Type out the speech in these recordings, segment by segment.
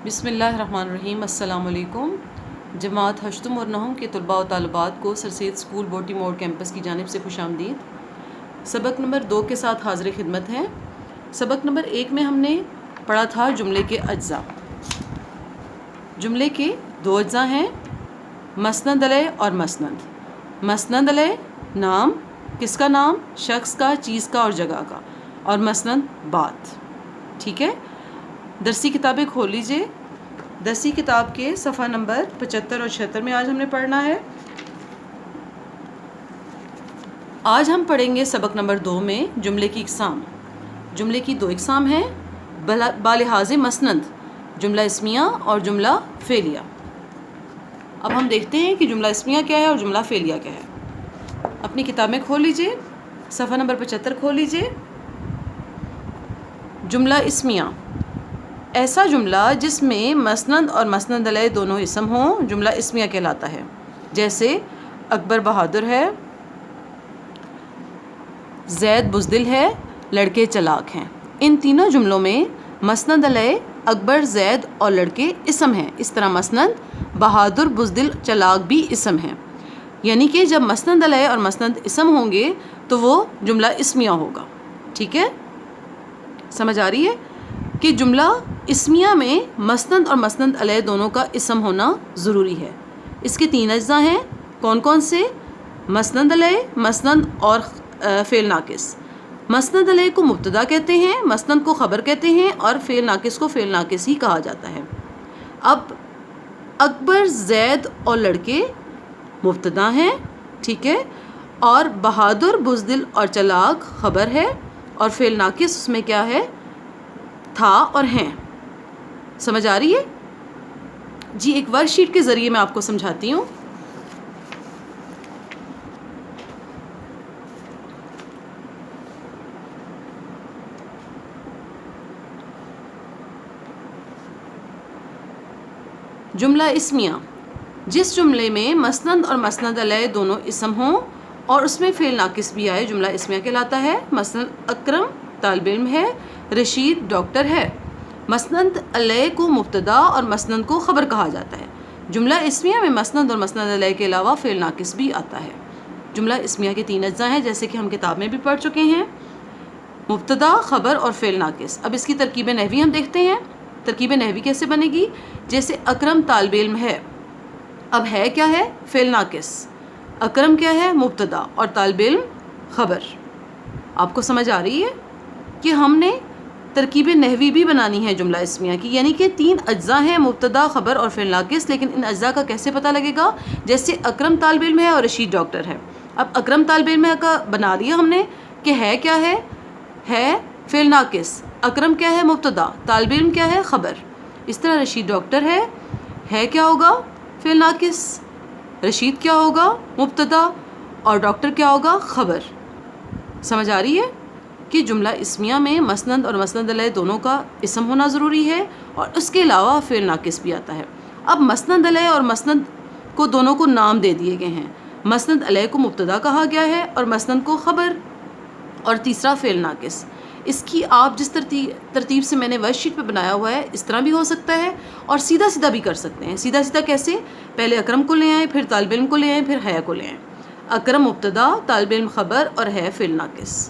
بسم اللہ الرحمن الرحیم۔ السلام علیکم۔ جماعت ہشتم اور نہم کے طلباء و طالبات کو سر سید اسکول بوٹی موڑ کیمپس کی جانب سے خوش آمدید۔ سبق نمبر 2 کے ساتھ حاضر خدمت ہیں۔ سبق نمبر 1 میں ہم نے پڑھا تھا جملے کے اجزاء۔ جملے کے 2 اجزاء ہیں، مسند علیہ اور مسند۔ مسند علیہ نام، کس کا نام؟ شخص کا، چیز کا اور جگہ کا، اور مسند بات۔ ٹھیک ہے، درسی کتابیں کھول لیجئے۔ درسی کتاب کے صفحہ نمبر 75 اور 76 میں آج ہم نے پڑھنا ہے۔ آج ہم پڑھیں گے سبق نمبر 2 میں جملے کی اقسام۔ جملے کی 2 اقسام ہیں، بالحاظ مسند، جملہ اسمیہ اور جملہ فعلیہ۔ اب ہم دیکھتے ہیں کہ جملہ اسمیہ کیا ہے اور جملہ فعلیہ کیا ہے۔ اپنی کتابیں کھول لیجئے، صفحہ نمبر 75 کھول لیجئے۔ جملہ اسمیہ، ایسا جملہ جس میں مسند اور مسند علیہ دونوں اسم ہوں جملہ اسمیہ کہلاتا ہے۔ جیسے اکبر بہادر ہے، زید بزدل ہے، لڑکے چلاک ہیں۔ ان تینوں جملوں میں مسند علیہ اکبر، زید اور لڑکے اسم ہیں۔ اس طرح مسند بہادر، بزدل، چلاک بھی اسم ہیں۔ یعنی کہ جب مسند علیہ اور مسند اسم ہوں گے تو وہ جملہ اسمیہ ہوگا۔ ٹھیک ہے، سمجھ آ رہی ہے کہ جملہ اسمیہ میں مسند اور مسند علیہ دونوں کا اسم ہونا ضروری ہے۔ اس کے 3 اجزاء ہیں، کون کون سے؟ مسند علیہ، مسند اور فعل ناقص۔ مسند علیہ کو مبتدا کہتے ہیں، مسند کو خبر کہتے ہیں، اور فعل ناقص کو فعل ناقص ہی کہا جاتا ہے۔ اب اکبر، زید اور لڑکے مبتدا ہیں، ٹھیک ہے، اور بہادر، بزدل اور چلاک خبر ہے، اور فعل ناقص اس میں کیا ہے؟ تھا اور ہیں۔ سمجھ آ رہی ہے؟ جی ایک ورک شیٹ کے ذریعے میں آپ کو سمجھاتی ہوں۔ جملہ اسمیہ، جس جملے میں مسند اور مسند علیہ دونوں اسم ہوں اور اس میں فعل ناقص بھی آئے جملہ اسمیہ کہلاتا ہے۔ مثلا اکرم طالب علم ہے، رشید ڈاکٹر ہے۔ مسند علیہ کو مبتدا اور مسند کو خبر کہا جاتا ہے۔ جملہ اسمیہ میں مسند اور مسند علیہ کے علاوہ فعل ناقص بھی آتا ہے۔ جملہ اسمیہ کے 3 اجزاء ہیں، جیسے کہ ہم کتاب میں بھی پڑھ چکے ہیں، مبتدا، خبر اور فعل ناقص۔ اب اس کی ترکیب نحوی ہم دیکھتے ہیں۔ ترکیب نحوی کیسے بنے گی؟ جیسے اکرم طالب علم ہے، اب ہے کیا ہے؟ فعل ناقص۔ اکرم کیا ہے؟ مبتدا، اور طالب علم خبر۔ آپ کو سمجھ آ رہی ہے کہ ہم نے ترکیب نحوی بھی بنانی ہے جملہ اسمیہ کی، یعنی کہ 3 اجزاء ہیں، مبتدا، خبر اور فعل ناقص، لیکن ان اجزاء کا کیسے پتہ لگے گا؟ جیسے اکرم طالب علم ہے اور رشید ڈاکٹر ہے۔ اب اکرم طالب علم کا بنا لیا ہم نے کہ ہے کیا ہے؟ ہے فعل ناقص۔ اکرم کیا ہے؟ مبتدا۔ طالب علم کیا ہے؟ خبر۔ اس طرح رشید ڈاکٹر ہے کیا ہوگا؟ فعل ناقص۔ رشید کیا ہوگا؟ مبتدا، اور ڈاکٹر کیا ہوگا؟ خبر۔ سمجھ آ رہی ہے کہ جملہ اسمیہ میں مسند اور مسند علیہ دونوں کا اسم ہونا ضروری ہے، اور اس کے علاوہ فعل ناقص بھی آتا ہے۔ اب مسند علیہ اور مسند کو دونوں کو نام دے دیے گئے ہیں۔ مسند علیہ کو مبتدا کہا گیا ہے اور مسند کو خبر، اور تیسرا فعل ناقص۔ اس کی آپ جس ترتیب سے میں نے ورک شیٹ پہ بنایا ہوا ہے اس طرح بھی ہو سکتا ہے، اور سیدھا سیدھا بھی کر سکتے ہیں۔ سیدھا سیدھا کیسے؟ پہلے اکرم کو لے آئیں، پھر طالب علم کو لے آئیں، پھر ہے کو لے آئیں۔ اکرم مبتدا، طالب علم خبر، اور ہے فعل ناقص۔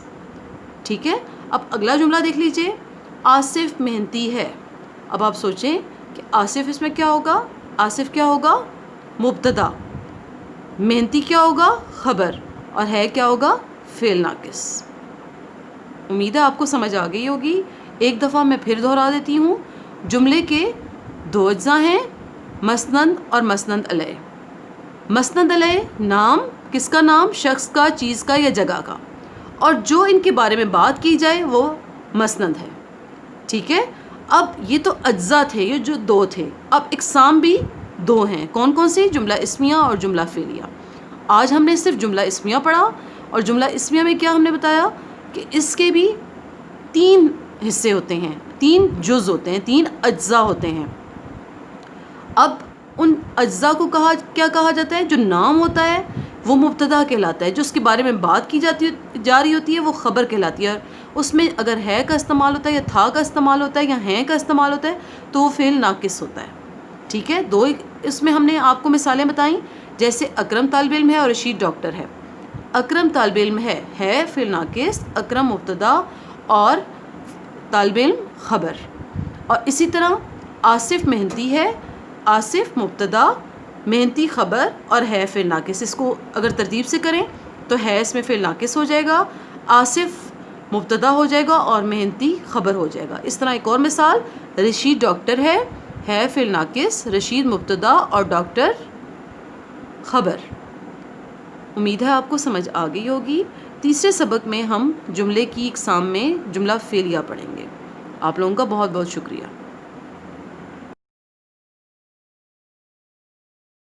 ٹھیک ہے، اب اگلا جملہ دیکھ لیجئے، آصف محنتی ہے۔ اب آپ سوچیں کہ آصف اس میں کیا ہوگا؟ آصف کیا ہوگا؟ مبتدا۔ محنتی کیا ہوگا؟ خبر، اور ہے کیا ہوگا؟ فعل ناقص۔ امید ہے آپ کو سمجھ آ گئی ہوگی۔ ایک دفعہ میں پھر دہرا دیتی ہوں۔ جملے کے 2 اجزاء ہیں، مسند اور مسند علیہ۔ مسند علیہ نام، کس کا نام؟ شخص کا، چیز کا یا جگہ کا، اور جو ان کے بارے میں بات کی جائے وہ مسند ہے۔ ٹھیک ہے، اب یہ تو اجزاء تھے، یہ جو 2 تھے۔ اب اقسام بھی 2 ہیں، کون کون سی؟ جملہ اسمیہ اور جملہ فعلیہ۔ آج ہم نے صرف جملہ اسمیہ پڑھا، اور جملہ اسمیہ میں کیا ہم نے بتایا کہ اس کے بھی 3 حصے ہوتے ہیں، 3 جز ہوتے ہیں، 3 اجزاء ہوتے ہیں۔ اب ان اجزاء کو کیا کہا جاتا ہے؟ جو نام ہوتا ہے وہ مبتدا کہلاتا ہے، جو اس کے بارے میں بات کی جا رہی ہوتی ہے وہ خبر کہلاتی ہے، اس میں اگر ہے کا استعمال ہوتا ہے یا تھا کا استعمال ہوتا ہے یا ہیں کا استعمال ہوتا ہے تو وہ فعل ناقص ہوتا ہے. ٹھیک ہے، دو اس میں ہم نے آپ کو مثالیں بتائیں، جیسے اکرم طالب علم ہے اور رشید ڈاکٹر ہے. اکرم طالب علم ہے فعل ناقص، اکرم مبتدا اور طالب علم خبر. اور اسی طرح آصف محنتی ہے، آصف مبتدا، محنتی خبر اور ہے فعل ناقص. اس کو اگر ترتیب سے کریں تو ہے اس میں فعل ناقص ہو جائے گا، آصف مبتدا ہو جائے گا اور محنتی خبر ہو جائے گا. اس طرح ایک اور مثال، رشید ڈاکٹر ہے فعل ناقص، رشید مبتدا اور ڈاکٹر خبر. امید ہے آپ کو سمجھ آ گئی ہوگی. تیسرے سبق میں ہم جملے کی اقسام میں جملہ فعلیہ پڑھیں گے. آپ لوگوں کا بہت بہت شکریہ.